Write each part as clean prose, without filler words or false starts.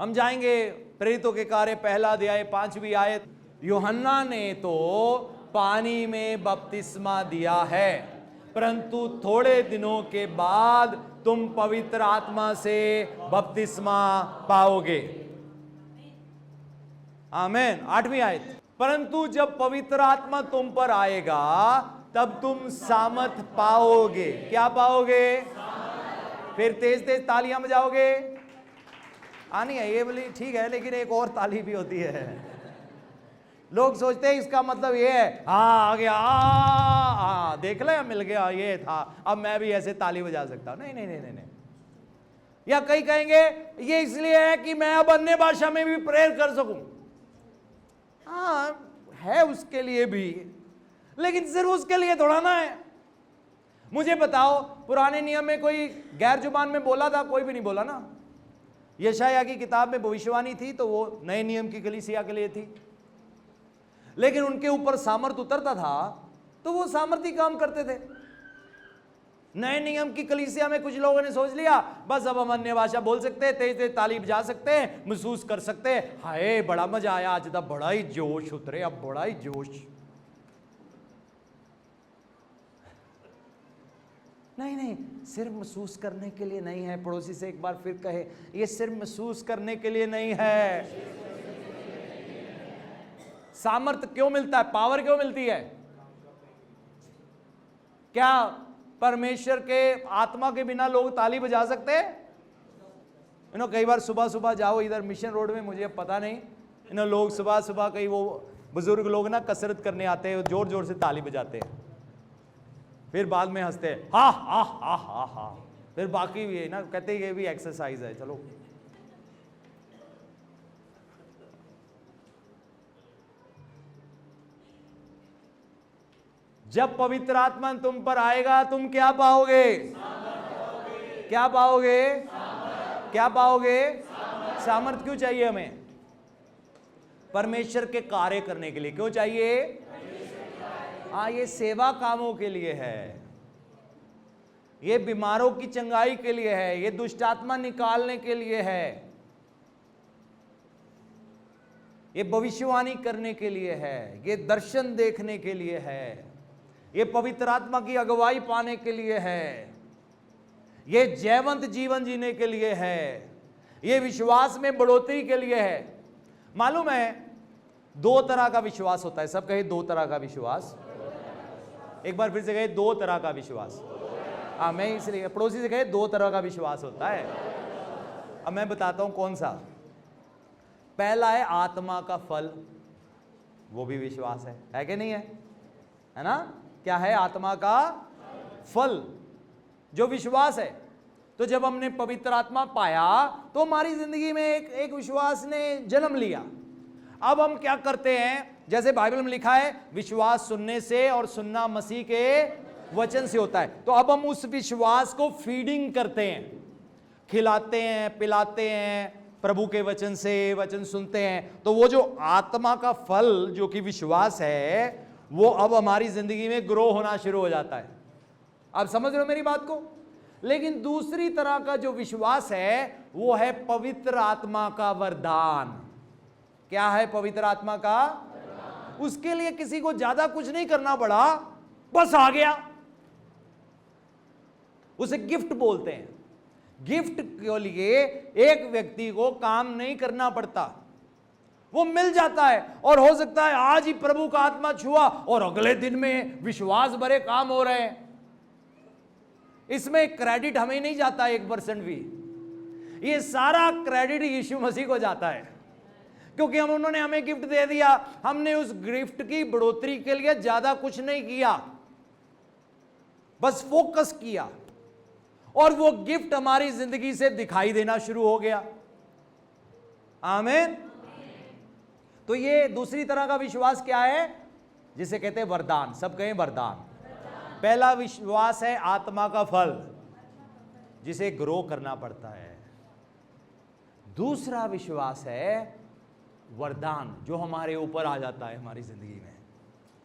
हम जाएंगे प्रेरितों के कार्य पहला अध्याय 5वीं आयत। यूहन्ना ने तो पानी में बपतिस्मा दिया है, परंतु थोड़े दिनों के बाद तुम पवित्र आत्मा से बपतिस्मा पाओगे। आमीन। 8वीं आयत। परंतु जब पवित्र आत्मा तुम पर आएगा तब तुम सामर्थ पाओगे। क्या पाओगे? फिर तेज तेज तालियां बजाओगे। आनी है ये बोली, ठीक है, लेकिन एक और ताली भी होती है। लोग सोचते हैं इसका मतलब ये है, आ गया, देख ले मिल गया, ये था, अब मैं भी ऐसे ताली बजा सकता हूं। नहीं नहीं नहीं नहीं, नहीं। या कई कहेंगे ये इसलिए है कि मैं अब अन्य भाषा में भी प्रेयर कर सकूं। हाँ है उसके लिए भी, लेकिन सिर्फ उसके लिए थोड़ा ना है। मुझे बताओ, पुराने नियम में कोई गैर जुबान में बोला था? कोई भी नहीं बोला ना। यशायाह की किताब में भविष्यवाणी थी तो वो नए नियम की कलीसिया के लिए थी, लेकिन उनके ऊपर सामर्थ उतरता था तो वो सामर्थी काम करते थे। नए नियम की कलीसिया में कुछ लोगों ने सोच लिया बस अब हम अन्य भाषा बोल सकते हैं, तेज तेज ताली बजा सकते हैं, महसूस कर सकते हैं, हाय बड़ा मजा आया आज, तब बड़ा ही जोश उतरे, अब बड़ा ही जोश। नहीं नहीं, सिर्फ महसूस करने के लिए नहीं है। पड़ोसी से एक बार फिर कहे, ये सिर्फ महसूस करने के लिए नहीं है। सामर्थ्य क्यों मिलता है? पावर क्यों मिलती है? क्या परमेश्वर के आत्मा के बिना लोग ताली बजा सकते हैं? कई बार सुबह सुबह जाओ इधर मिशन रोड में, मुझे पता नहीं, लोग सुबह सुबह कई वो बुजुर्ग लोग ना कसरत करने आते हैं, जोर जोर से ताली बजाते हैं, फिर बाद में हंसते हैं, हा हा हा हा हा। फिर बाकी भी है ना, कहते हैं ये भी एक्सरसाइज है। चलो जब पवित्र आत्मा तुम पर आएगा तुम क्या पाओगे? क्या पाओगे? क्या पाओगे? सामर्थ। क्यों चाहिए हमें? परमेश्वर के कार्य करने के लिए। क्यों चाहिए? हाँ, ये सेवा कामों के लिए है, ये बीमारों की चंगाई के लिए है, ये दुष्ट आत्मा निकालने के लिए है, ये भविष्यवाणी करने के लिए है, ये दर्शन देखने के लिए है, ये पवित्र आत्मा की अगुवाई पाने के लिए है, ये जयवंत जीवन जीने के लिए है, ये विश्वास में बढ़ोतरी के लिए है। मालूम है 2 तरह का विश्वास होता है। सब कहे 2 तरह का विश्वास। एक बार फिर से कहे 2 तरह का विश्वास। हाँ, मैं इसलिए पड़ोसी से कहे 2 तरह का विश्वास होता है। अब मैं बताता हूं कौन सा। पहला है आत्मा का फल, वो भी विश्वास है कि नहीं है ना? क्या है? आत्मा का फल, जो विश्वास है। तो जब हमने पवित्र आत्मा पाया तो हमारी जिंदगी में एक विश्वास ने जन्म लिया। अब हम क्या करते हैं? जैसे बाइबल में लिखा है, विश्वास सुनने से और सुनना मसीह के वचन से होता है। तो अब हम उस विश्वास को फीडिंग करते हैं, खिलाते हैं, पिलाते हैं प्रभु के वचन से, वचन सुनते हैं। तो वो जो आत्मा का फल जो कि विश्वास है, वो अब हमारी जिंदगी में ग्रो होना शुरू हो जाता है। आप समझ रहे हो मेरी बात को? लेकिन दूसरी तरह का जो विश्वास है वो है पवित्र आत्मा का वरदान। क्या है पवित्र आत्मा का? उसके लिए किसी को ज्यादा कुछ नहीं करना पड़ा, बस आ गया। उसे गिफ्ट बोलते हैं। गिफ्ट के लिए एक व्यक्ति को काम नहीं करना पड़ता, वो मिल जाता है। और हो सकता है आज ही प्रभु का आत्मा छुआ और अगले दिन में विश्वास भरे काम हो रहे हैं। इसमें क्रेडिट हमें नहीं जाता 1% भी, ये सारा क्रेडिट यीशु मसीह को जाता है, क्योंकि उन्होंने हमें गिफ्ट दे दिया। हमने उस गिफ्ट की बढ़ोतरी के लिए ज्यादा कुछ नहीं किया, बस फोकस किया और वो गिफ्ट हमारी जिंदगी से दिखाई देना शुरू हो गया। आमीन। तो ये दूसरी तरह का विश्वास क्या है? जिसे कहते हैं वरदान। सब कहें वरदान। पहला विश्वास है आत्मा का फल, जिसे ग्रो करना पड़ता है। दूसरा विश्वास है वरदान, जो हमारे ऊपर आ जाता है हमारी जिंदगी में,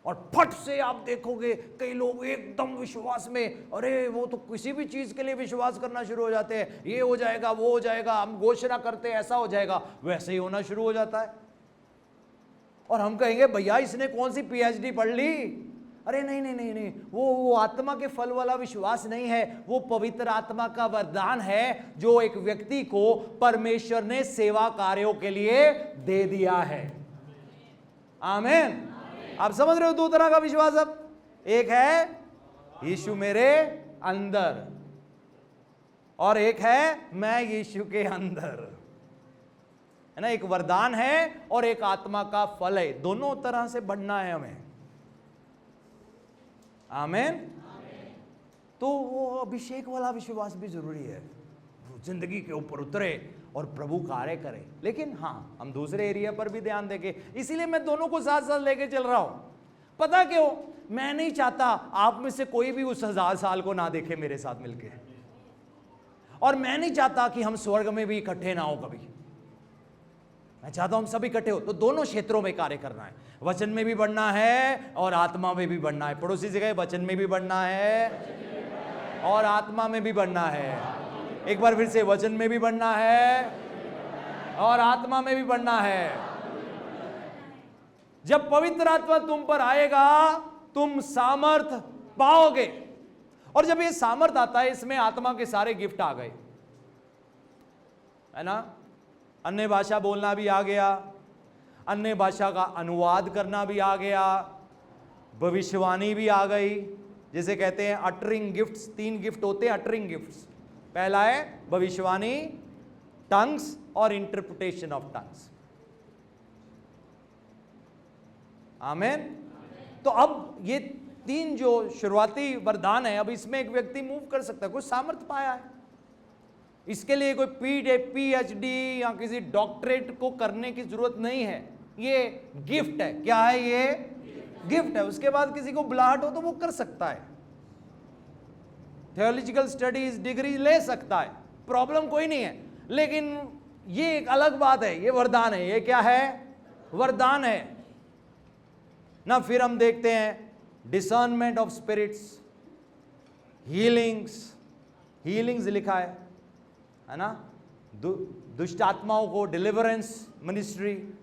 और फट से आप देखोगे कई लोग एकदम विश्वास में, अरे वो तो किसी भी चीज के लिए विश्वास करना शुरू हो जाते हैं, ये हो जाएगा वो हो जाएगा, हम घोषणा करते हैं ऐसा हो जाएगा, वैसे ही होना शुरू हो जाता है। और हम कहेंगे भैया इसने कौन सी पीएचडी पढ़ ली, अरे नहीं नहीं नहीं नहीं, वो आत्मा के फल वाला विश्वास नहीं है, वो पवित्र आत्मा का वरदान है जो एक व्यक्ति को परमेश्वर ने सेवा कार्यों के लिए दे दिया है। आमीन। आप समझ रहे हो दो तरह का विश्वास। अब एक है यीशु मेरे अंदर, और एक है मैं यीशु के अंदर, है ना। एक वरदान है और एक आत्मा का फल है, दोनों तरह से बढ़ना है हमें। आमीन। तो वो अभिषेक वाला विश्वास भी जरूरी है, जिंदगी के ऊपर उतरे और प्रभु कार्य करे। लेकिन हाँ, हम दूसरे एरिया पर भी ध्यान देंगे, इसीलिए मैं दोनों को साथ साथ लेके चल रहा हूं। पता क्यों? मैं नहीं चाहता आप में से कोई भी उस 1000 साल को ना देखे मेरे साथ मिलके, और मैं नहीं चाहता कि हम स्वर्ग में भी इकट्ठे ना हो कभी। मैं चाहता हूं हम सब इकट्ठे हो। तो दोनों क्षेत्रों में कार्य करना है, वचन में भी बढ़ना है और आत्मा में भी बढ़ना है। पड़ोसी से कहे वचन में भी बढ़ना है और आत्मा में भी बढ़ना है। एक बार फिर से, वचन में भी बढ़ना है और आत्मा में भी बढ़ना है। जब पवित्र आत्मा तुम पर आएगा तुम सामर्थ पाओगे, और जब ये सामर्थ आता है इसमें आत्मा के सारे गिफ्ट आ गए, है ना। अन्य भाषा बोलना भी आ गया, अन्य भाषा का अनुवाद करना भी आ गया, भविष्यवाणी भी आ गई, जिसे कहते हैं अटरिंग गिफ्ट्स। 3 गिफ्ट होते हैं अटरिंग गिफ्ट्स। पहला है भविष्यवाणी, टंग्स और इंटरप्रिटेशन ऑफ टंग्स। आमीन। तो अब ये 3 जो शुरुआती वरदान है, अब इसमें एक व्यक्ति मूव कर सकता है, कोई सामर्थ्य पाया है। इसके लिए कोई पीएचडी या किसी डॉक्टरेट को करने की जरूरत नहीं है, ये गिफ्ट है। क्या है? ये गिफ्ट है। उसके बाद किसी को बुलाहट हो तो वो कर सकता है, थियोलॉजिकल स्टडीज डिग्री ले सकता है, प्रॉब्लम कोई नहीं है। लेकिन ये एक अलग बात है, ये वरदान है। ये क्या है? वरदान है ना। फिर हम देखते हैं डिसर्नमेंट ऑफ स्पिरिट्स, हीलिंग्स लिखा है ना। दुष्ट आत्माओं को डिलीवरेंस मिनिस्ट्री,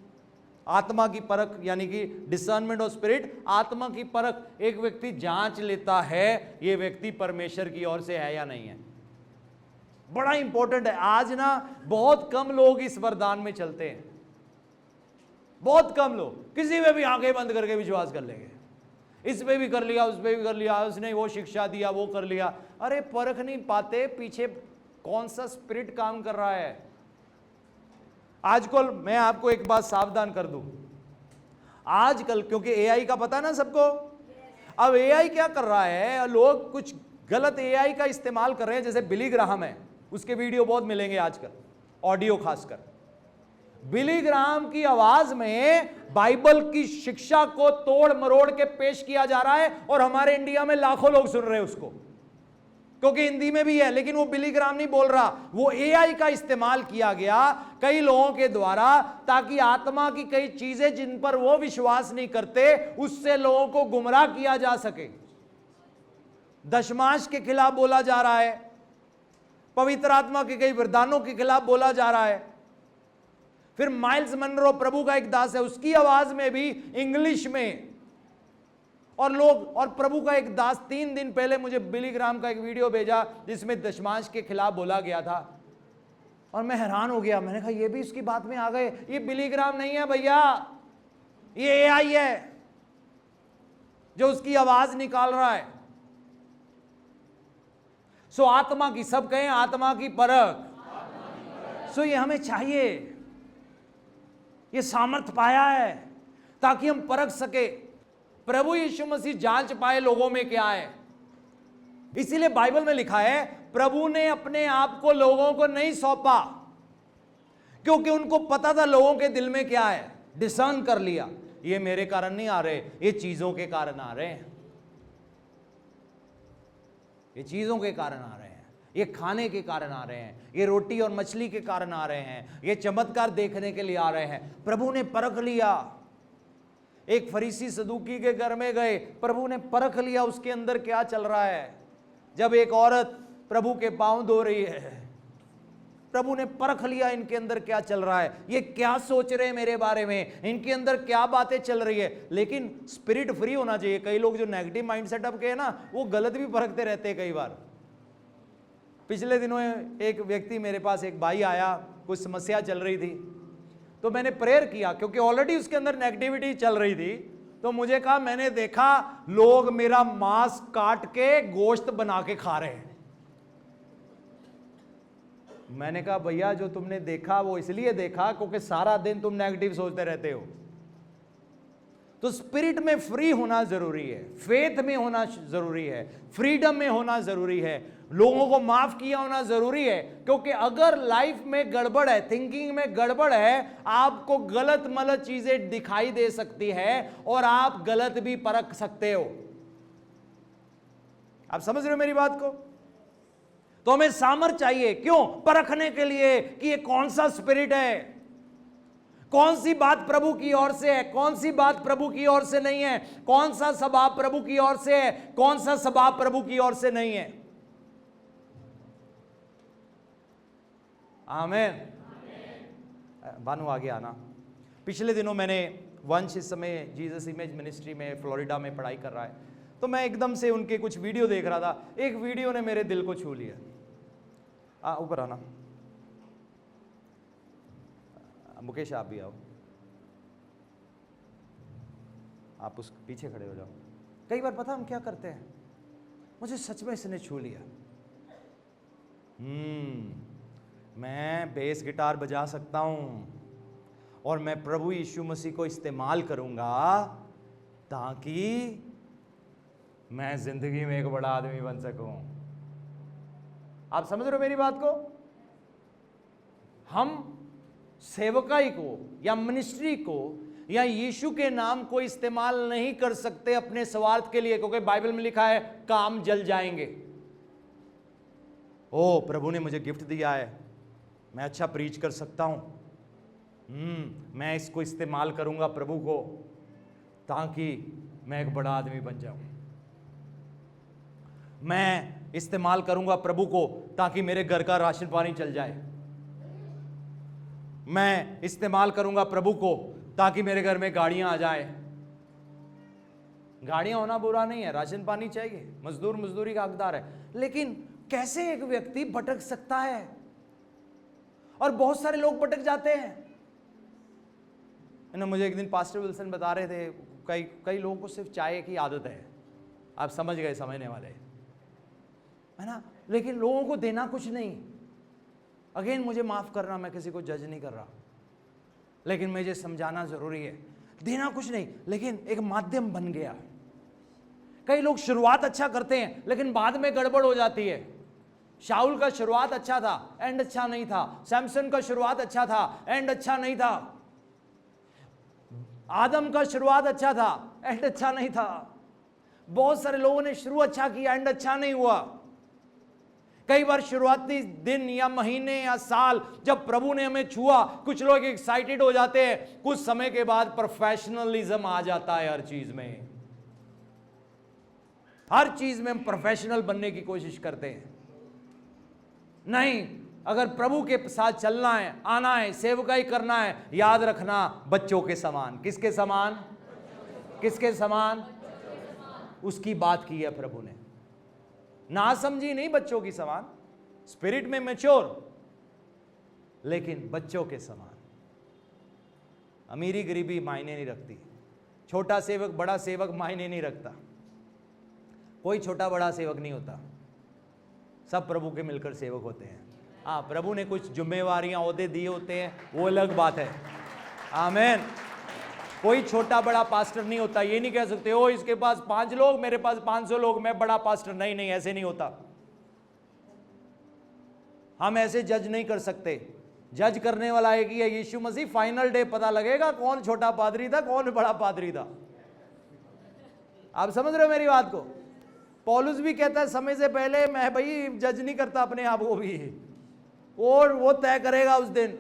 आत्मा की परख, यानी कि डिसर्नमेंट ऑफ स्पिरिट, आत्मा की परख। एक व्यक्ति जांच लेता है ये व्यक्ति परमेश्वर की ओर से है या नहीं है। बड़ा इंपॉर्टेंट है। आज ना बहुत कम लोग इस वरदान में चलते हैं, बहुत कम लोग। किसी में भी आंखें बंद करके विश्वास कर लेंगे, इस पे भी कर लिया, उस पे भी कर लिया, उसने वो शिक्षा दिया, वो कर लिया। अरे परख नहीं पाते पीछे कौन सा स्पिरिट काम कर रहा है। आजकल मैं आपको एक बात सावधान कर दूं, आजकल क्योंकि एआई का पता ना सबको, अब एआई क्या कर रहा है, लोग कुछ गलत एआई का इस्तेमाल कर रहे हैं। जैसे बिली ग्राहम है, उसके वीडियो बहुत मिलेंगे आजकल, ऑडियो खासकर। बिली ग्राहम की आवाज में बाइबल की शिक्षा को तोड़ मरोड़ के पेश किया जा रहा है, और हमारे इंडिया में लाखों लोग सुन रहे हैं उसको, क्योंकि हिंदी में भी है। लेकिन वो बिली ग्राहम नहीं बोल रहा, वो एआई का इस्तेमाल किया गया कई लोगों के द्वारा, ताकि आत्मा की कई चीजें जिन पर वो विश्वास नहीं करते, उससे लोगों को गुमराह किया जा सके। दशमांश के खिलाफ बोला जा रहा है, पवित्र आत्मा के कई वरदानों के खिलाफ बोला जा रहा है। फिर माइल्स मनरो प्रभु का एक दास है, उसकी आवाज में भी इंग्लिश में, और लोग, और प्रभु का एक दास 3 दिन पहले मुझे बिली ग्राहम का एक वीडियो भेजा जिसमें दशमांश के खिलाफ बोला गया था, और मैं हैरान हो गया। मैंने कहा ये भी इसकी बात में आ गए। ये बिली ग्राहम नहीं है भैया, ये एआई है जो उसकी आवाज निकाल रहा है। सो आत्मा की, सब कहें आत्मा की परख। सो ये हमें चाहिए, ये सामर्थ पाया है ताकि हम परख सके, प्रभु यीशु मसीह जांच पाए लोगों में क्या है। इसीलिए बाइबल में लिखा है प्रभु ने अपने आप को लोगों को नहीं सौंपा, क्योंकि उनको पता था लोगों के दिल में क्या है। डिसर्न कर लिया, ये मेरे कारण नहीं आ रहे, ये चीजों के कारण आ रहे हैं, ये चीजों के कारण आ रहे हैं, ये खाने के कारण आ रहे हैं, ये रोटी और मछली के कारण आ रहे हैं, ये चमत्कार देखने के लिए आ रहे हैं। प्रभु ने परख लिया एक फरीसी सदूकी के घर में गए, प्रभु ने परख लिया उसके अंदर क्या चल रहा है। जब एक औरत प्रभु के पांव धो रही है, प्रभु ने परख लिया इनके अंदर क्या चल रहा है, ये क्या सोच रहे हैं मेरे बारे में, इनके अंदर क्या बातें चल रही है। लेकिन स्पिरिट फ्री होना चाहिए। कई लोग जो नेगेटिव माइंड सेटअप के हैं ना, वो गलत भी परखते रहते हैं कई बार। पिछले दिनों एक व्यक्ति मेरे पास, एक भाई आया, कुछ समस्या चल रही थी, तो मैंने प्रेयर किया क्योंकि ऑलरेडी उसके अंदर नेगेटिविटी चल रही थी। तो मुझे कहा, मैंने देखा लोग मेरा मांस काट के गोश्त बना के खा रहे हैं। मैंने कहा, भैया जो तुमने देखा वो इसलिए देखा क्योंकि सारा दिन तुम नेगेटिव सोचते रहते हो। तो स्पिरिट में फ्री होना जरूरी है, फेथ में होना जरूरी है, फ्रीडम में होना जरूरी है, लोगों को माफ किया होना जरूरी है। क्योंकि अगर लाइफ में गड़बड़ है, थिंकिंग में गड़बड़ है, आपको गलत मलत चीजें दिखाई दे सकती है और आप गलत भी परख सकते हो। आप समझ रहे हो मेरी बात को? तो हमें सामर्थ चाहिए, क्यों? परखने के लिए कि ये कौन सा स्पिरिट है, कौन सी बात प्रभु की ओर से है, कौन सी बात प्रभु की ओर से नहीं है, कौन सा स्वभाव प्रभु की ओर से है, कौन सा स्वभाव प्रभु की ओर से नहीं है। आमीन। भानु आगे आना। पिछले दिनों मैंने वंश, इस समय जीसस इमेज मिनिस्ट्री में फ्लोरिडा में पढ़ाई कर रहा है, तो मैं एकदम से उनके कुछ वीडियो देख रहा था। एक वीडियो ने मेरे दिल को छू लिया। ऊपर आना मुकेश, आप भी आओ, आप उस पीछे खड़े हो जाओ। कई बार पता हम क्या करते हैं, मुझे सच में इसने छू लिया। मैं बेस गिटार बजा सकता हूं और मैं प्रभु यीशु मसीह को इस्तेमाल करूंगा ताकि मैं जिंदगी में एक बड़ा आदमी बन सकूं। आप समझ रहे हो मेरी बात को? हम सेवकाई को या मिनिस्ट्री को या यीशु के नाम को इस्तेमाल नहीं कर सकते अपने स्वार्थ के लिए, क्योंकि बाइबल में लिखा है काम जल जाएंगे। ओ, प्रभु ने मुझे गिफ्ट दिया है, मैं अच्छा प्रीच कर सकता हूं, मैं इसको इस्तेमाल करूंगा प्रभु को ताकि मैं एक बड़ा आदमी बन जाऊं। मैं इस्तेमाल करूंगा प्रभु को ताकि मेरे घर का राशन पानी चल जाए। मैं इस्तेमाल करूंगा प्रभु को ताकि मेरे घर में गाड़ियां आ जाए। गाड़ियां होना बुरा नहीं है, राशन पानी चाहिए, मजदूर मजदूरी का हकदार है। लेकिन कैसे एक व्यक्ति भटक सकता है? और बहुत सारे लोग भटक जाते हैं ना। मुझे एक दिन पास्टर विल्सन बता रहे थे, कई लोगों को सिर्फ चाय की आदत है। आप समझ गए, समझने वाले है ना। लेकिन लोगों को देना कुछ नहीं। अगेन मुझे माफ करना, मैं किसी को जज नहीं कर रहा, लेकिन मुझे समझाना जरूरी है। देना कुछ नहीं, लेकिन एक माध्यम बन गया। कई लोग शुरुआत अच्छा करते हैं लेकिन बाद में गड़बड़ हो जाती है। शाऊल का शुरुआत अच्छा था, एंड अच्छा नहीं था। सैमसन का शुरुआत अच्छा था, एंड अच्छा नहीं था। आदम का शुरुआत अच्छा था, एंड अच्छा नहीं था। बहुत सारे लोगों ने शुरू अच्छा किया, एंड अच्छा नहीं हुआ। कई बार शुरुआती दिन या महीने या साल जब प्रभु ने हमें छुआ, कुछ लोग एक्साइटेड हो जाते हैं, कुछ समय के बाद प्रोफेशनलिज्म आ जाता है। हर चीज में हम प्रोफेशनल बनने की कोशिश करते हैं। नहीं, अगर प्रभु के साथ चलना है, आना है, सेवकाई करना है, याद रखना बच्चों के समान। किसके समान? किसके समान? उसकी बात की है प्रभु ने, ना समझी नहीं, बच्चों की समान, स्पिरिट में मैच्योर, लेकिन बच्चों के समान। अमीरी गरीबी मायने नहीं रखती, छोटा सेवक बड़ा सेवक मायने नहीं रखता। कोई छोटा बड़ा सेवक नहीं होता, सब प्रभु के मिलकर सेवक होते हैं। हाँ, प्रभु ने कुछ जिम्मेवारियां ओहदे दिए होते हैं, वो अलग बात है। आमीन। कोई छोटा बड़ा पास्टर नहीं होता। ये नहीं कह सकते ओ इसके पास 5 लोग, मेरे पास 500 लोग, मैं बड़ा पास्टर। नहीं नहीं, ऐसे नहीं होता। हम ऐसे जज नहीं कर सकते। जज करने वाला एक ही है, यीशु मसीह। फाइनल डे पता लगेगा कौन छोटा पादरी था, कौन बड़ा पादरी था। आप समझ रहे हो मेरी बात को? पौलुस भी कहता है समय से पहले, मैं भाई जज नहीं करता अपने आप को भी, और वो तय करेगा उस दिन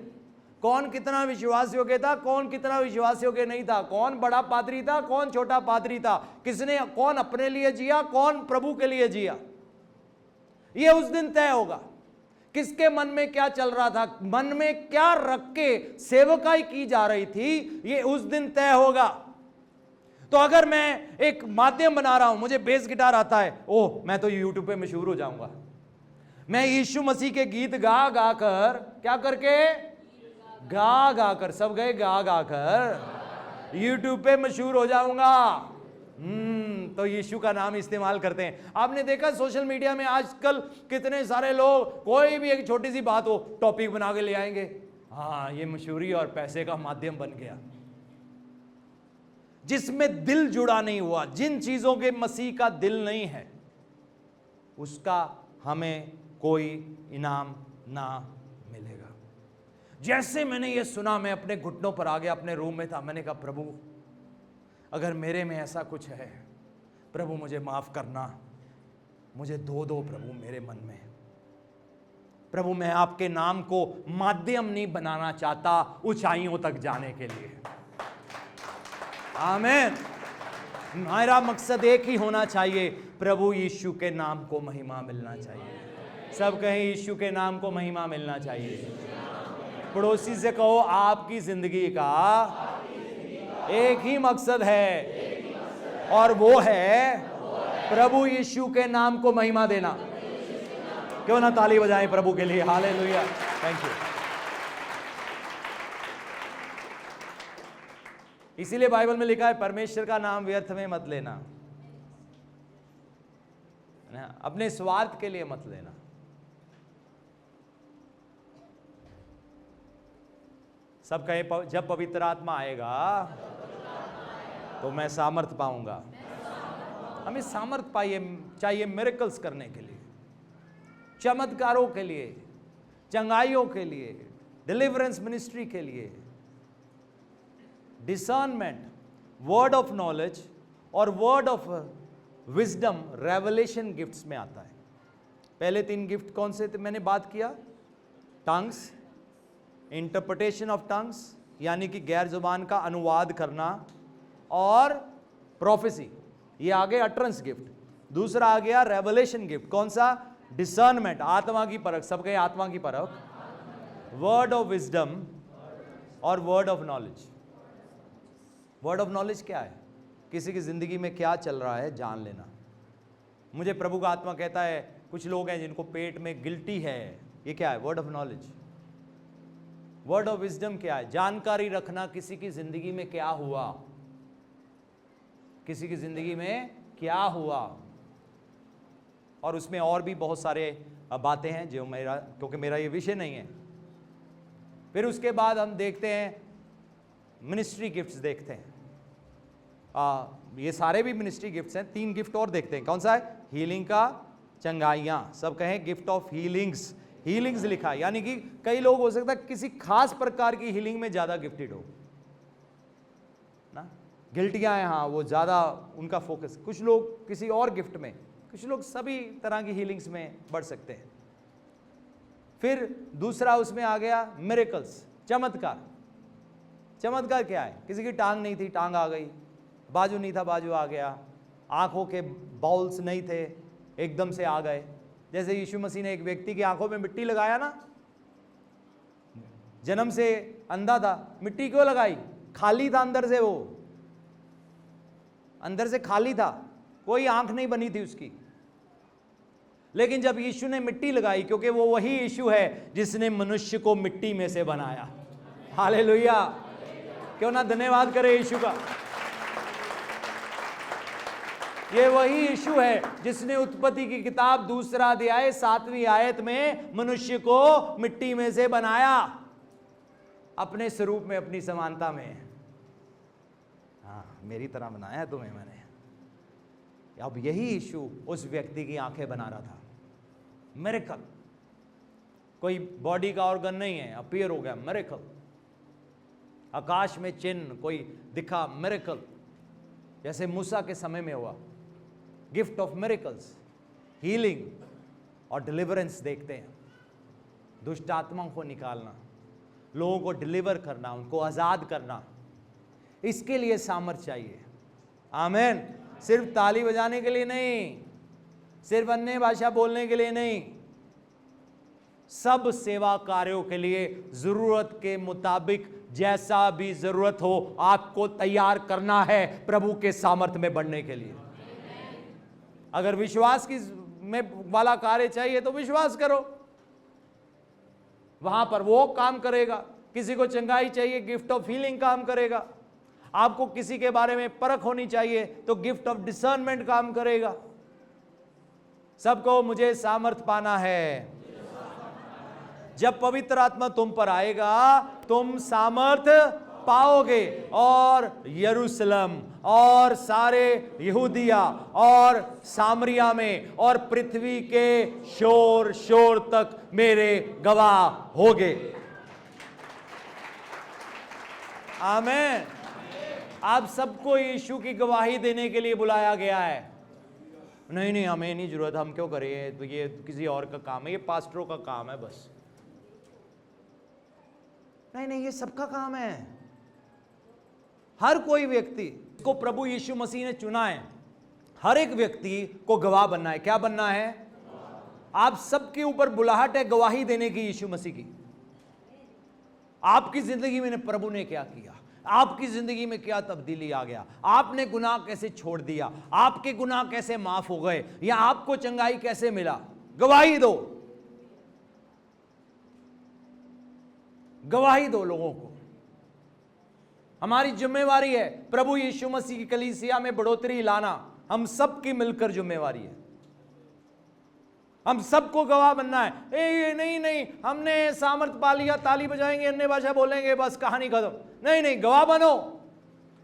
कौन कितना विश्वास योग्य था, कौन कितना विश्वास योग्य नहीं था, कौन बड़ा पादरी था, कौन छोटा पादरी था, किसने कौन अपने लिए जिया, कौन प्रभु के लिए जिया, यह उस दिन तय होगा। किसके मन में क्या चल रहा था, मन में क्या रख के सेवकाई की जा रही थी, यह उस दिन तय होगा। तो अगर मैं एक माध्यम बना रहा हूं, मुझे बेस गिटार आता है, ओह मैं तो यूट्यूब पे मशहूर हो जाऊंगा, मैं यीशु मसीह के गीत गा गा कर, क्या करके, गा गा कर, सब गए गा गा कर यूट्यूब पे मशहूर हो जाऊंगा। तो यीशु का नाम इस्तेमाल करते हैं। आपने देखा सोशल मीडिया में आजकल कितने सारे लोग कोई भी एक छोटी सी बात हो टॉपिक बना के ले आएंगे, हाँ ये मशहूरी और पैसे का माध्यम बन गया। जिसमें दिल जुड़ा नहीं हुआ, जिन चीजों के मसीह का दिल नहीं है, उसका हमें कोई इनाम ना मिलेगा। जैसे मैंने ये सुना, मैं अपने घुटनों पर आ गया, अपने रूम में था, मैंने कहा प्रभु अगर मेरे में ऐसा कुछ है, प्रभु मुझे माफ करना, मुझे दो प्रभु मेरे मन में। प्रभु मैं आपके नाम को माध्यम नहीं बनाना चाहता ऊंचाइयों तक जाने के लिए। आमीन। मेरा मकसद एक ही होना चाहिए, प्रभु यीशु के नाम को महिमा मिलना चाहिए। सब कहें यीशु के नाम को महिमा मिलना चाहिए। पड़ोसी से कहो आपकी जिंदगी का एक ही मकसद है और वो है प्रभु यीशु के नाम को महिमा देना। क्यों ना ताली बजाएं प्रभु के लिए। Hallelujah, thank you. इसीलिए बाइबल में लिखा है परमेश्वर का नाम व्यर्थ में मत लेना, अपने स्वार्थ के लिए मत लेना। सब कहे जब पवित्र आत्मा आएगा तो मैं सामर्थ पाऊंगा। हमें सामर्थ चाहिए मिरेकल्स करने के लिए, चमत्कारों के लिए, चंगाइयों के लिए, डिलीवरेंस मिनिस्ट्री के लिए। डिसर्नमेंट, वर्ड ऑफ नॉलेज और word of wisdom revelation gifts में आता है। पहले 3 गिफ्ट कौन से थे मैंने बात किया? टंग्स, इंटरप्रिटेशन ऑफ टंग्स यानी कि गैर जुबान का अनुवाद करना, और प्रोफेसी, ये आ गए अटरेंस गिफ्ट। दूसरा आ गया रेवलेशन गिफ्ट, कौन सा? डिसर्नमेंट, आत्मा की परख, सब कहे आत्मा की परख। वर्ड ऑफ विजडम और word of knowledge. Word of knowledge क्या है? किसी की जिंदगी में क्या चल रहा है जान लेना। मुझे प्रभु का आत्मा कहता है कुछ लोग हैं जिनको पेट में गिल्टी है, ये क्या है? Word of knowledge. Word of wisdom क्या है? जानकारी रखना किसी की जिंदगी में क्या हुआ, किसी की जिंदगी में क्या हुआ। और उसमें और भी बहुत सारे बातें हैं जो क्योंकि मेरा ये विषय नहीं है। फिर उसके बाद हम देखते हैं मिनिस्ट्री गिफ्ट्स देखते हैं। ये सारे भी मिनिस्ट्री गिफ्ट्स हैं। 3 गिफ्ट और देखते हैं, कौन सा है? हीलिंग का, चंगाइयां, सब कहें गिफ्ट ऑफ हीलिंग्स। हीलिंग्स लिखा है, यानी कि कई लोग हो सकता है किसी खास प्रकार की हीलिंग में ज्यादा गिफ्टेड हो ना, गिल्टियां हैं, हाँ वो ज्यादा उनका फोकस। कुछ लोग किसी और गिफ्ट में, कुछ लोग सभी तरह की हीलिंग्स में बढ़ सकते हैं। फिर दूसरा उसमें आ गया मिरेकल्स, चमत्कार। चमत्कार क्या है? किसी की टांग नहीं थी, टांग आ गई, बाजू नहीं था, बाजू आ गया, आंखों के बाउल्स नहीं थे, एकदम से आ गए। जैसे यीशु मसीह ने एक व्यक्ति की आंखों में मिट्टी लगाया ना, जन्म से अंधा था, मिट्टी क्यों लगाई? खाली था अंदर से, वो अंदर से खाली था, कोई आंख नहीं बनी थी उसकी। लेकिन जब यीशु ने मिट्टी लगाई, क्योंकि वो वही यीशु है जिसने मनुष्य को मिट्टी में से बनाया। हालेलुया, क्यों ना धन्यवाद करे यीशु का। ये वही यीशु है जिसने उत्पत्ति की किताब 2 अध्याय 7वीं आयत में मनुष्य को मिट्टी में से बनाया, अपने स्वरूप में, अपनी समानता में। हाँ, मेरी तरह बनाया है तुम्हें मैंने। अब यही यीशु उस व्यक्ति की आंखें बना रहा था। मिरेकल, कोई बॉडी का ऑर्गन नहीं है, अपीयर हो गया, मिरेकल। आकाश में चिन्ह कोई दिखा, मिरेकल, जैसे मूसा के समय में हुआ। गिफ्ट ऑफ मिरेकल्स, हीलिंग और डिलीवरेंस देखते हैं, दुष्ट आत्माओं को निकालना। लोगों को डिलीवर करना, उनको आजाद करना, इसके लिए सामर्थ चाहिए। आमीन। सिर्फ ताली बजाने के लिए नहीं, सिर्फ अन्य भाषा बोलने के लिए नहीं, सब सेवा कार्यों के लिए जरूरत के मुताबिक जैसा भी जरूरत हो आपको तैयार करना है प्रभु के सामर्थ्य में बढ़ने के लिए। अगर विश्वास की में वाला कार्य चाहिए तो विश्वास करो, वहां पर वो काम करेगा। किसी को चंगाई चाहिए, गिफ्ट ऑफ हीलिंग काम करेगा। आपको किसी के बारे में परख होनी चाहिए तो गिफ्ट ऑफ डिसर्नमेंट काम करेगा। सबको मुझे सामर्थ पाना है। जब पवित्र आत्मा तुम पर आएगा तुम सामर्थ पाओगे और यरूशलेम और सारे यहूदिया और सामरिया में और पृथ्वी के शोर शोर तक मेरे गवाह होगे। आमीन। आप सबको यीशु की गवाही देने के लिए बुलाया गया है। नहीं नहीं, हमें नहीं जरूरत, हम क्यों करें, तो ये किसी और का काम है, ये पास्टरों का काम है बस। नहीं नहीं, ये सबका काम है। हर कोई व्यक्ति को प्रभु यीशु मसीह ने चुना है, हर एक व्यक्ति को गवाह बनना है। क्या बनना है? आप सबके ऊपर बुलाहट है गवाही देने की यीशु मसीह की। आपकी जिंदगी में प्रभु ने क्या किया, आपकी जिंदगी में क्या तब्दीली आ गया, आपने गुनाह कैसे छोड़ दिया, आपके गुनाह कैसे माफ हो गए, या आपको चंगाई कैसे मिला। गवाही दो, गवाही दो लोगों को। हमारी जिम्मेवारी है प्रभु यीशु मसीह की कलीसिया में बढ़ोतरी लाना, हम सबकी मिलकर जिम्मेवारी है। हम सबको गवाह बनना है। नहीं नहीं, हमने सामर्थ पा लिया, ताली बजाएंगे, अन्य भाषा बोलेंगे, बस कहानी खत्म। नहीं नहीं, गवाह बनो,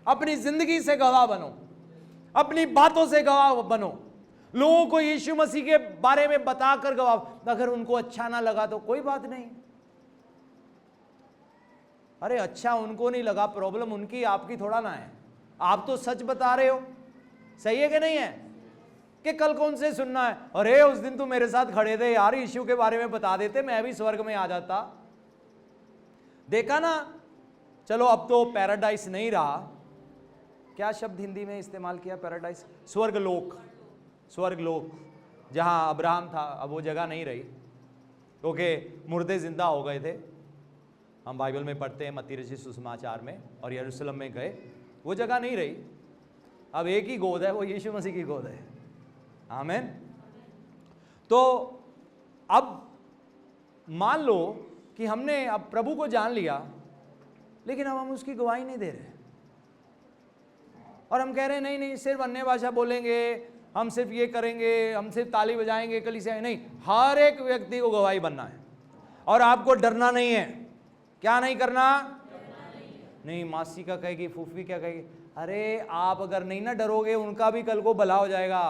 अपनी जिंदगी से गवाह बनो, अपनी बातों से गवाह बनो। लोगों को यीशु मसीह के बारे में बताकर गवाह। अगर उनको अच्छा ना लगा तो कोई बात नहीं। अरे अच्छा उनको नहीं लगा, प्रॉब्लम उनकी, आपकी थोड़ा ना है। आप तो सच बता रहे हो, सही है कि नहीं है? कि कल कौन से सुनना है, अरे उस दिन तो मेरे साथ खड़े थे यार, यीशु के बारे में बता देते, मैं भी स्वर्ग में आ जाता। देखा ना, चलो अब तो पैराडाइस नहीं रहा। क्या शब्द हिंदी में इस्तेमाल किया? पैराडाइस, स्वर्गलोक। स्वर्गलोक जहां अब्राहम था, अब वो जगह नहीं रही, क्योंकि मुर्दे जिंदा हो गए थे। हम बाइबल में पढ़ते हैं मत्ती रचित सुसमाचार में, और यरूशलेम में गए, वो जगह नहीं रही। अब एक ही गोद है, वो यीशु मसीह की गोद है। आमीन। तो अब मान लो कि हमने अब प्रभु को जान लिया, लेकिन अब हम उसकी गवाही नहीं दे रहे, और हम कह रहे हैं नहीं नहीं, सिर्फ अन्य भाषा बोलेंगे, हम सिर्फ ये करेंगे, हम सिर्फ ताली बजाएंगे, कलीसिया नहीं। हर एक व्यक्ति को गवाही बनना है, और आपको डरना नहीं है। क्या नहीं करना? नहीं, मासी का कहेगी, फूफी क्या कहेगी। अरे आप अगर नहीं ना डरोगे, उनका भी कल को भला हो जाएगा।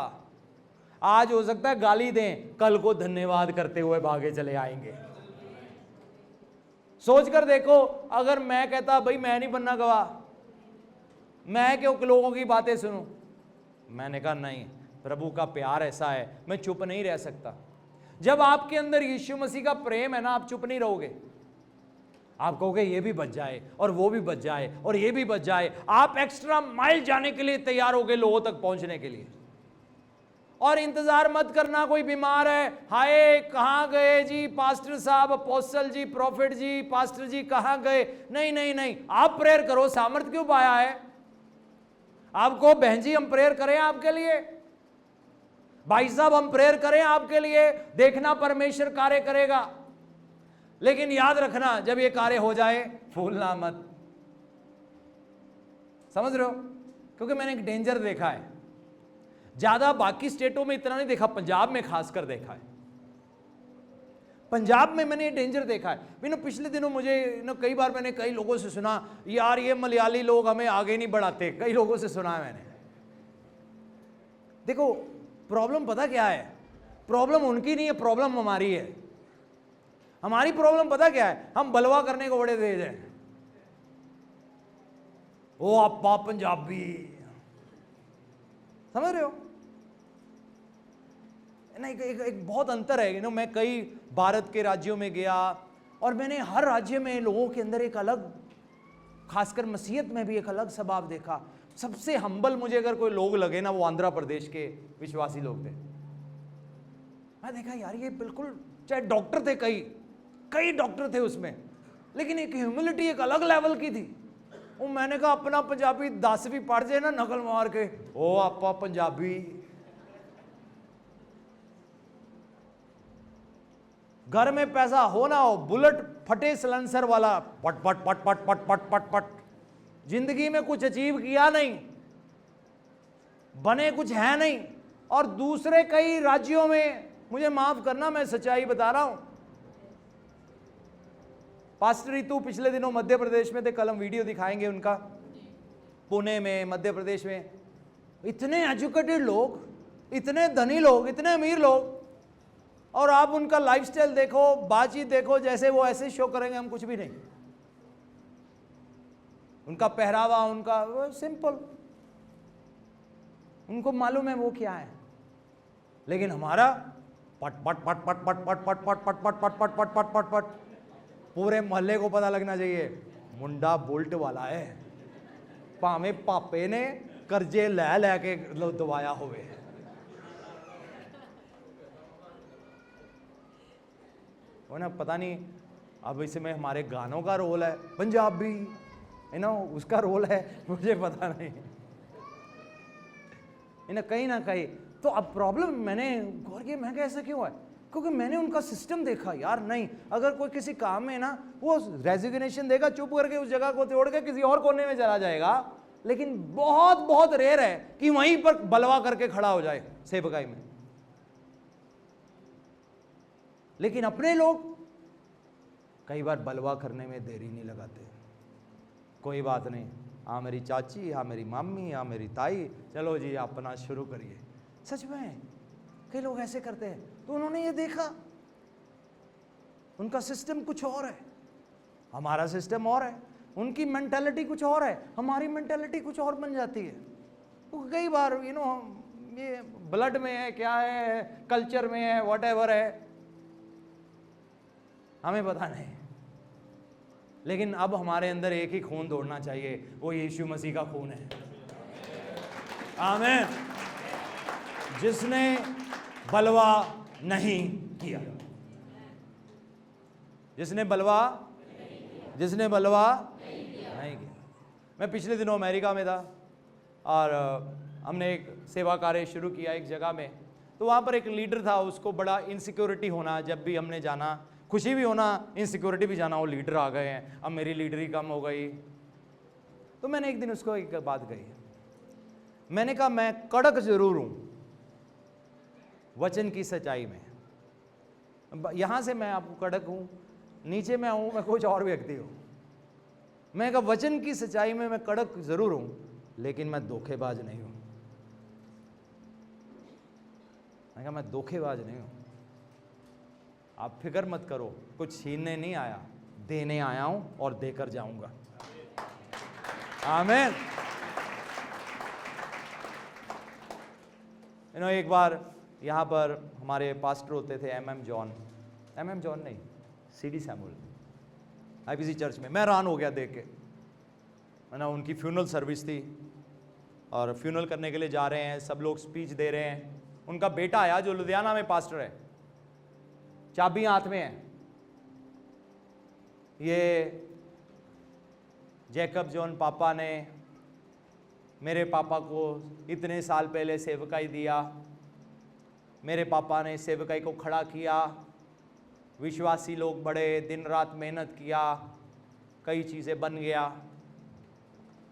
आज हो सकता है गाली दें, कल को धन्यवाद करते हुए भागे चले आएंगे। सोच कर देखो, अगर मैं कहता भाई मैं नहीं बनना गवाह, मैं क्यों लोगों की बातें सुनूं। मैंने कहा नहीं, प्रभु का प्यार ऐसा है, मैं चुप नहीं रह सकता। जब आपके अंदर यीशु मसीह का प्रेम है ना, आप चुप नहीं रहोगे। आप कहोगे ये भी बच जाए, और वो भी बच जाए, और ये भी बच जाए। आप एक्स्ट्रा माइल जाने के लिए तैयार होगे लोगों तक पहुंचने के लिए। और इंतजार मत करना कोई बीमार है, हाय कहां गए जी पास्टर साहब, अपोस्टल जी, प्रॉफिट जी, पास्टर जी कहां गए। नहीं नहीं नहीं, आप प्रेयर करो। सामर्थ क्यों पाया है आपको? बहन जी हम प्रेयर करें आपके लिए, भाई साहब हम प्रेयर करें आपके लिए, देखना परमेश्वर कार्य करेगा। लेकिन याद रखना, जब ये कार्य हो जाए भूलना मत। समझ रहे हो? क्योंकि मैंने एक डेंजर देखा है, ज्यादा बाकी स्टेटों में इतना नहीं देखा, पंजाब में खासकर देखा है। पंजाब में मैंने ये डेंजर देखा है। पिछले दिनों मुझे कई बार मैंने कई लोगों से सुना, यार ये मलयाली लोग हमें आगे नहीं बढ़ाते। कई लोगों से सुना है मैंने। देखो प्रॉब्लम पता क्या है? प्रॉब्लम उनकी नहीं है, प्रॉब्लम हमारी है। हमारी प्रॉब्लम पता क्या है? हम बलवा करने को बड़े तेज हैं। ओ आपा पंजाबी, समझ रहे हो? नहीं, एक बहुत अंतर है। मैं कई भारत के राज्यों में गया, और मैंने हर राज्य में लोगों के अंदर एक अलग, खासकर मसीहत में भी एक अलग स्वभाव देखा। सबसे हम्बल मुझे अगर कोई लोग लगे ना, वो आंध्र प्रदेश के विश्वासी लोग थे। मैं देखा यार ये बिल्कुल, चाहे डॉक्टर थे, कई डॉक्टर थे उसमें, लेकिन एक ह्यूमिलिटी एक अलग लेवल की थी। वो मैंने कहा अपना पंजाबी 10 भी पढ़ जाए ना नकल मार के, ओ आपा पंजाबी। घर में पैसा हो ना हो, बुलेट फटे सिलेंसर वाला, पट पट पट पट पट पट पट पट। जिंदगी में कुछ अचीव किया नहीं, बने कुछ है नहीं। और दूसरे कई राज्यों में, मुझे माफ करना मैं सच्चाई बता रहा हूं, पास्टर रितु पिछले दिनों मध्य प्रदेश में थे, कल हम वीडियो दिखाएंगे उनका, पुणे में, मध्य प्रदेश में। इतने एजुकेटेड लोग, इतने धनी लोग, इतने अमीर लोग, और आप उनका लाइफस्टाइल देखो, बातचीत देखो, जैसे वो ऐसे शो करेंगे हम कुछ भी नहीं। उनका पहरावा, उनका सिंपल, उनको मालूम है वो क्या है। लेकिन हमारा पट पट पट पट पट पट पट पट पट पट पट पट पट पट पट पट, पूरे मोहल्ले को पता लगना चाहिए मुंडा बुलट वाला है, भावे पापे ने कर्जे लै लैके दवाया होवे। वो ना पता नहीं अब इसमें हमारे गानों का रोल है, पंजाबी है ना, उसका रोल है, मुझे पता नहीं है ना, कहीं ना कहीं। तो अब प्रॉब्लम मैंने गौर किया, मैं ऐसा क्यों है, क्योंकि मैंने उनका सिस्टम देखा। यार नहीं, अगर कोई किसी काम में ना, वो रेजिग्नेशन देगा, चुप करके उस जगह को तोड़ के किसी और कोने में चला जाएगा, लेकिन बहुत बहुत रेयर है कि वहीं पर बलवा करके खड़ा हो जाए सेवकाई में। लेकिन अपने लोग कई बार बलवा करने में देरी नहीं लगाते। कोई बात नहीं, हाँ मेरी चाची, हाँ मेरी मम्मी, हाँ मेरी ताई, चलो जी अपना शुरू करिए। सच में कई लोग ऐसे करते हैं। तो उन्होंने ये देखा, उनका सिस्टम कुछ और है, हमारा सिस्टम और है, उनकी मेंटालिटी कुछ और है, हमारी मेंटालिटी कुछ और बन जाती है। तो कई बार ये ब्लड में है, क्या है, कल्चर में है, व्हाटएवर है, हमें पता नहीं। लेकिन अब हमारे अंदर एक ही खून दौड़ना चाहिए, वो यीशु मसीह का खून है। आमीन। जिसने बलवा नहीं किया, जिसने बलवा नहीं किया। मैं पिछले दिनों अमेरिका में था और हमने एक सेवा कार्य शुरू किया एक जगह में। तो वहाँ पर एक लीडर था, उसको बड़ा इनसिक्योरिटी होना, जब भी हमने जाना, खुशी भी होना, इनसिक्योरिटी भी जाना, वो लीडर आ गए हैं, अब मेरी लीडरी कम हो गई। तो मैंने एक दिन उसको एक बात कही, मैंने कहा मैं कड़क जरूर हूँ वचन की सच्चाई में। यहां से मैं आपको कड़क हूं, नीचे मैं हूं, मैं कुछ और व्यक्ति हूं। मैं कहा वचन की सच्चाई में मैं कड़क जरूर हूं, लेकिन मैं धोखेबाज नहीं हूं। मैं कहा मैं धोखेबाज नहीं हूं। आप फिक्र मत करो, कुछ छीनने नहीं आया, देने आया हूं और देकर जाऊंगा। आमीन। एक बार यहाँ पर हमारे पास्टर होते थे एम जॉन नहीं, सीडी सैमुअल, आईपीसी चर्च में। मैं हैरान हो गया देख के, है ना। उनकी फ्यूनरल सर्विस थी और फ्यूनरल करने के लिए जा रहे हैं, सब लोग स्पीच दे रहे हैं। उनका बेटा आया जो लुधियाना में पास्टर है, चाबियां हाथ में है। ये जैकब जॉन पापा ने मेरे पापा को इतने साल पहले सेवकाई दिया, मेरे पापा ने सेवकाई को खड़ा किया, विश्वासी लोग बड़े दिन रात मेहनत किया, कई चीज़ें बन गया,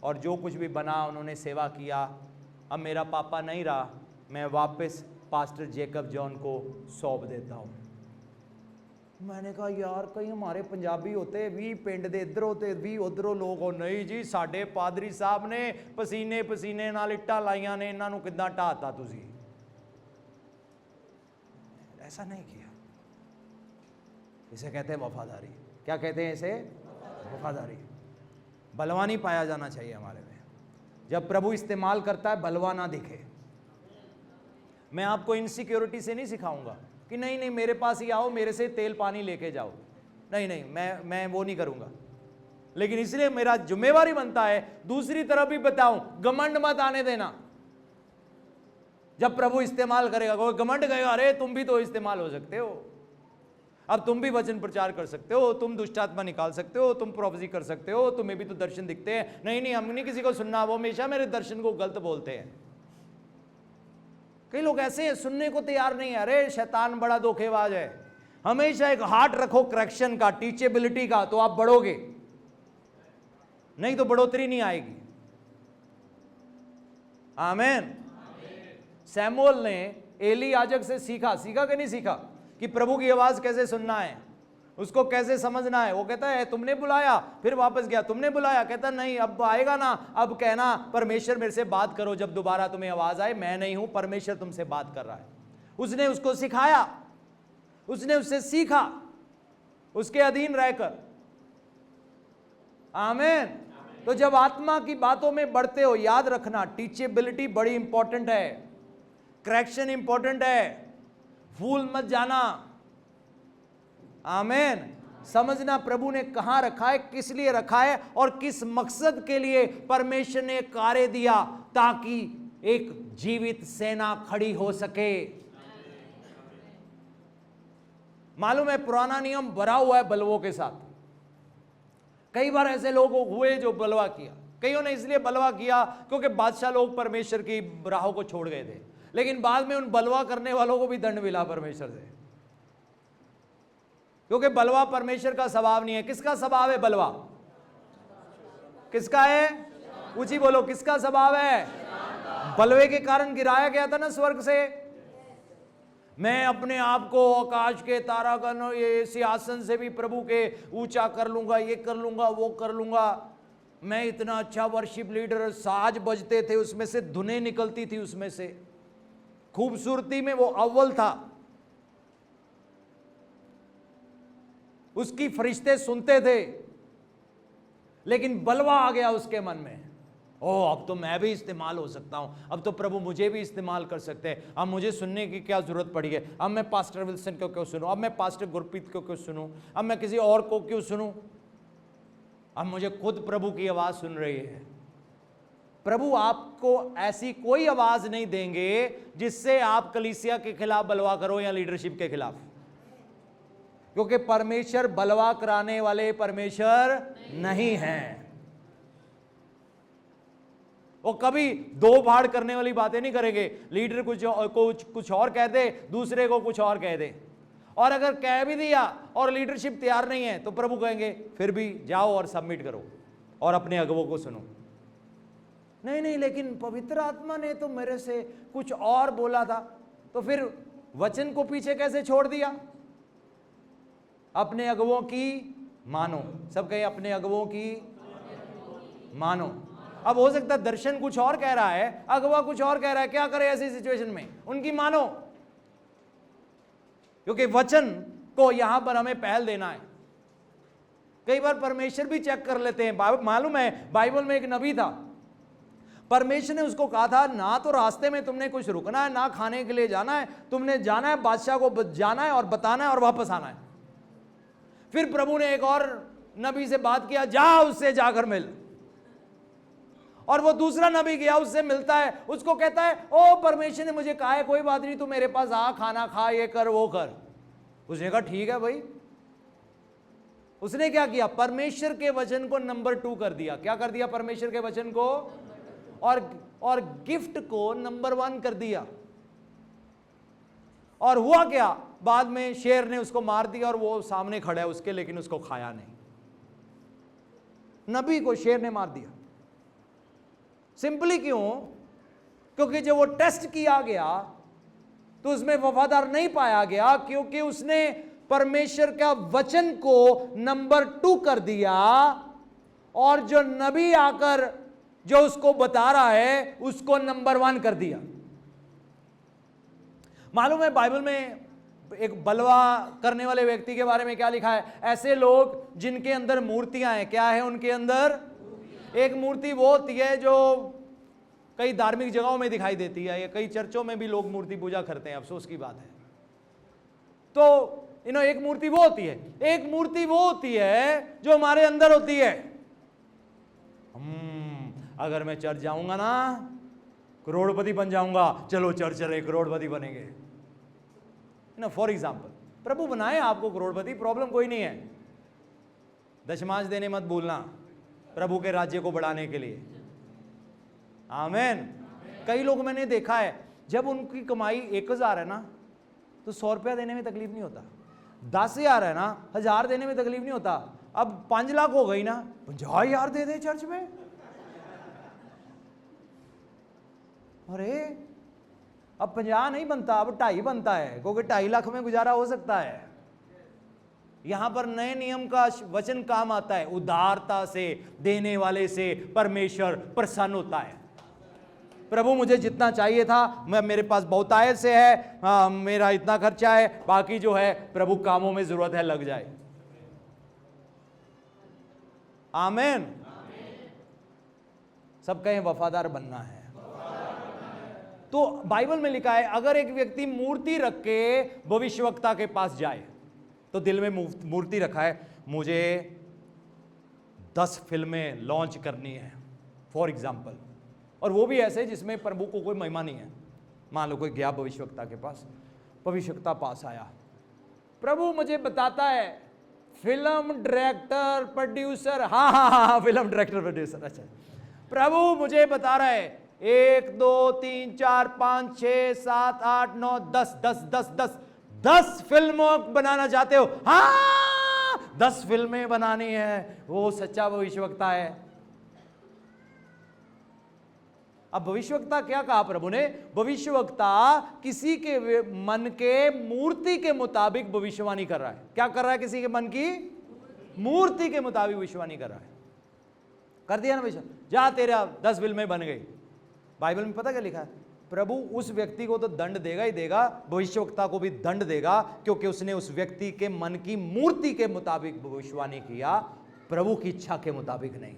और जो कुछ भी बना उन्होंने सेवा किया। अब मेरा पापा नहीं रहा, मैं वापस पास्टर जैकब जॉन को सौंप देता हूँ। मैंने कहा यार कहीं हमारे पंजाबी होते भी पिंड दे इधर होते भी उधरों लोग हो। नहीं जी, साडे पादरी साहब ने पसीने पसीने नाल इट्टां लाइयां ने, इन्हां नूं किद्दां ढाता तुसीं। ऐसा नहीं किया। इसे कहते हैं वफादारी। क्या कहते हैं इसे? वफादारी। बलवा नहीं पाया जाना चाहिए हमारे में। जब प्रभु इस्तेमाल करता है बलवा ना दिखे। मैं आपको इनसिक्योरिटी से नहीं सिखाऊंगा कि नहीं नहीं मेरे पास ही आओ, मेरे से तेल पानी लेके जाओ। नहीं नहीं, मैं वो नहीं करूंगा। लेकिन इसलिए मेरा जिम्मेवारी बनता है दूसरी तरफ भी बताऊं, घमंड मत आने देना। जब प्रभु इस्तेमाल करेगा, कोई घमंड कहेगा अरे तुम भी तो इस्तेमाल हो सकते हो, अब तुम भी वचन प्रचार कर सकते हो, तुम दुष्ट आत्मा निकाल सकते हो, तुम प्रोफेसी कर सकते हो, तुम्हें भी तो दर्शन दिखते हैं। नहीं नहीं, हम नहीं किसी को सुनना, वो हमेशा मेरे दर्शन को गलत बोलते हैं। कई लोग ऐसे हैं, सुनने को तैयार नहीं है। अरे शैतान बड़ा धोखेबाज है। हमेशा एक हार्ट रखो करेक्शन का, टीचेबिलिटी का, तो आप बढ़ोगे, नहीं तो बढ़ोतरी नहीं आएगी। आमीन। सैमुअल ने एली याजक से सीखा कि नहीं सीखा कि प्रभु की आवाज कैसे सुनना है, उसको कैसे समझना है। वो कहता है तुमने बुलाया, फिर वापस गया, तुमने बुलाया, कहता नहीं अब आएगा ना, अब कहना परमेश्वर मेरे से बात करो, जब दोबारा तुम्हें आवाज आए, मैं नहीं हूं, परमेश्वर तुमसे बात कर रहा है। उसने उसको सिखाया, उसने उससे सीखा, उसके अधीन रहकर। आमीन। तो जब आत्मा की बातों में बढ़ते हो, याद रखना टीचेबिलिटी बड़ी इंपॉर्टेंट है, करेक्शन इंपॉर्टेंट है, भूल मत जाना। आमीन। समझना प्रभु ने कहां रखा है, किस लिए रखा है और किस मकसद के लिए परमेश्वर ने कार्य दिया, ताकि एक जीवित सेना खड़ी हो सके। मालूम है पुराना नियम भरा हुआ है बलवों के साथ। कई बार ऐसे लोग हुए जो बलवा किया, कईयों ने इसलिए बलवा किया क्योंकि बादशाह लोग परमेश्वर की राहों को छोड़ गए थे, लेकिन बाद में उन बलवा करने वालों को भी दंड मिला परमेश्वर से, क्योंकि बलवा परमेश्वर का स्वभाव नहीं है। किसका स्वभाव है बलवा? किसका है? ऊंची बोलो, किसका स्वभाव है? बलवे के कारण गिराया गया था ना स्वर्ग से। मैं अपने आप को आकाश के तारागण ये सिंहासन से भी प्रभु के ऊंचा कर लूंगा, ये कर लूंगा, वो कर लूंगा। मैं इतना अच्छा वर्शिप लीडर, साज बजते थे उसमें से धुनें निकलती थी, उसमें से खूबसूरती में वो अव्वल था, उसकी फरिश्ते सुनते थे। लेकिन बलवा आ गया उसके मन में, ओ अब तो मैं भी इस्तेमाल हो सकता हूं, अब तो प्रभु मुझे भी इस्तेमाल कर सकते हैं, अब मुझे सुनने की क्या जरूरत पड़ी है, अब मैं पास्टर विल्सन को क्यों सुनूं, अब मैं पास्टर गुरप्रीत को क्यों सुनूं, अब मैं किसी और को क्यों सुनूं, अब मुझे खुद प्रभु की आवाज सुन रही है। प्रभु आपको ऐसी कोई आवाज नहीं देंगे जिससे आप कलीसिया के खिलाफ बलवा करो या लीडरशिप के खिलाफ, क्योंकि परमेश्वर बलवा कराने वाले परमेश्वर नहीं हैं। वो कभी दो भाड़ करने वाली बातें नहीं करेंगे। लीडर कुछ और कह दे, दूसरे को कुछ और कह दे, और अगर कह भी दिया और लीडरशिप तैयार नहीं है तो प्रभु कहेंगे फिर भी जाओ और सबमिट करो और अपने अगुवों को सुनो। नहीं नहीं, लेकिन पवित्र आत्मा ने तो मेरे से कुछ और बोला था, तो फिर वचन को पीछे कैसे छोड़ दिया? अपने अगुवों की मानो, सब कहे अपने अगुवों की मानो। अब हो सकता है दर्शन कुछ और कह रहा है, अगुवा कुछ और कह रहा है, क्या करे ऐसी सिचुएशन में? उनकी मानो, क्योंकि वचन को यहां पर हमें पहल देना है। कई बार परमेश्वर भी चेक कर लेते हैं। मालूम है बाइबल में एक नबी था, परमेश्वर ने उसको कहा था ना तो रास्ते में तुमने कुछ रुकना है, ना खाने के लिए जाना है, तुमने जाना है बादशाह को जाना है और बताना है और वापस आना है। फिर प्रभु ने एक और नबी से बात किया, जा उससे जाकर मिल। और वो दूसरा नबी गया, उससे मिलता है, उसको कहता है ओ परमेश्वर ने मुझे कहा है कोई बात नहीं, तू मेरे पास आ, खाना खा, ये कर वो कर। उसने कहा ठीक है भाई। उसने क्या किया? परमेश्वर के वचन को नंबर 2 कर दिया। क्या कर दिया? परमेश्वर के वचन को और गिफ्ट को नंबर 1 कर दिया। और हुआ क्या? बाद में शेर ने उसको मार दिया और वो सामने खड़ा है उसके, लेकिन उसको खाया नहीं। नबी को शेर ने मार दिया। सिंपली क्यों? क्योंकि जब वो टेस्ट किया गया तो उसमें वफादार नहीं पाया गया, क्योंकि उसने परमेश्वर का वचन को नंबर 2 कर दिया, और जो नबी आकर जो उसको बता रहा है उसको नंबर 1 कर दिया। मालूम है बाइबल में एक बलवा करने वाले व्यक्ति के बारे में क्या लिखा है? ऐसे लोग जिनके अंदर मूर्तियां हैं। क्या है उनके अंदर? एक मूर्ति वो होती है जो कई धार्मिक जगहों में दिखाई देती है, या कई चर्चों में भी लोग मूर्ति पूजा करते हैं, अफसोस की बात है। तो एक मूर्ति वो होती है, एक मूर्ति वो होती है जो हमारे अंदर होती है। अगर मैं चर्च जाऊंगा ना करोड़पति बन जाऊंगा, चलो चर्च चले करोड़पति बनेंगे ना। फॉर एग्जाम्पल, प्रभु बनाए आपको करोड़पति, प्रॉब्लम कोई नहीं है। दशमांश देने मत भूलना प्रभु के राज्य को बढ़ाने के लिए। आमीन। कई लोग मैंने देखा है जब उनकी कमाई 1000 है ना तो 100 रुपया देने में तकलीफ नहीं होता, 10,000 है ना 1000 देने में तकलीफ नहीं होता। अब 5 लाख हो गई ना 50,000 दे दे चर्च में। अरे अब 50 नहीं बनता, अब 2.5 बनता है, क्योंकि 2.5 लाख में गुजारा हो सकता है। यहां पर नए नियम का वचन काम आता है, उदारता से देने वाले से परमेश्वर प्रसन्न होता है। प्रभु मुझे जितना चाहिए था, मेरे पास बहुतायत से है, मेरा इतना खर्चा है, बाकी जो है प्रभु कामों में जरूरत है लग जाए। आमीन। सब कहें वफादार बनना है। तो बाइबल में लिखा है अगर एक व्यक्ति मूर्ति रख के भविष्यवक्ता के पास जाए, तो दिल में मूर्ति रखा है मुझे 10 फिल्में लॉन्च करनी है फॉर एग्जाम्पल, और वो भी ऐसे जिसमें प्रभु को कोई महिमा नहीं है। मान लो कोई गया भविष्यवक्ता के पास, भविष्यवक्ता पास आया, प्रभु मुझे बताता है फिल्म डायरेक्टर प्रोड्यूसर, हाँ फिल्म डायरेक्टर प्रोड्यूसर, अच्छा प्रभु मुझे बता रहा है 1 2 3 4 5 6 7 8 9 10 फिल्मों बनाना चाहते हो? हाँ 10 फिल्में बनानी है, वो सच्चा भविष्यवक्ता है। अब भविष्यवक्ता क्या कहा प्रभु ने? भविष्यवक्ता किसी के मन के मूर्ति के मुताबिक भविष्यवाणी कर रहा है। क्या कर रहा है? किसी के मन की मूर्ति के मुताबिक भविष्यवाणी कर रहा है। कर दिया ना भविष्य, जा तेरा 10 फिल्में बन गई। बाइबल में पता क्या लिखा है? प्रभु उस व्यक्ति को तो दंड देगा ही देगा, भविष्यवक्ता को भी दंड देगा, क्योंकि उसने उस व्यक्ति के मन की मूर्ति के मुताबिक भविष्यवाणी किया, प्रभु की इच्छा के मुताबिक नहीं।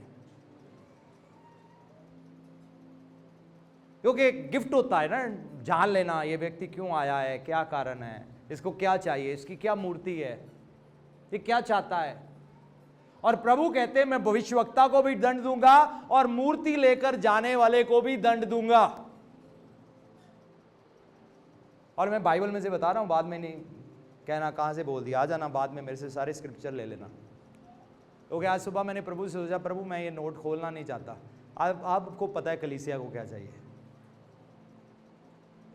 क्योंकि एक गिफ्ट होता है ना, जान लेना ये व्यक्ति क्यों आया है, क्या कारण है, इसको क्या चाहिए, इसकी क्या मूर्ति है, ये क्या चाहता है। और प्रभु कहते हैं मैं भविष्यवक्ता को भी दंड दूंगा और मूर्ति लेकर जाने वाले को भी दंड दूंगा। और मैं बाइबल में से बता रहा हूं, बाद में नहीं कहना कहां से बोल दिया, आ जाना बाद में मेरे से सारे स्क्रिप्चर ले लेना। क्योंकि आज सुबह मैंने प्रभु से सोचा, प्रभु मैं ये नोट खोलना नहीं चाहता, आपको पता है कलीसिया को क्या चाहिए।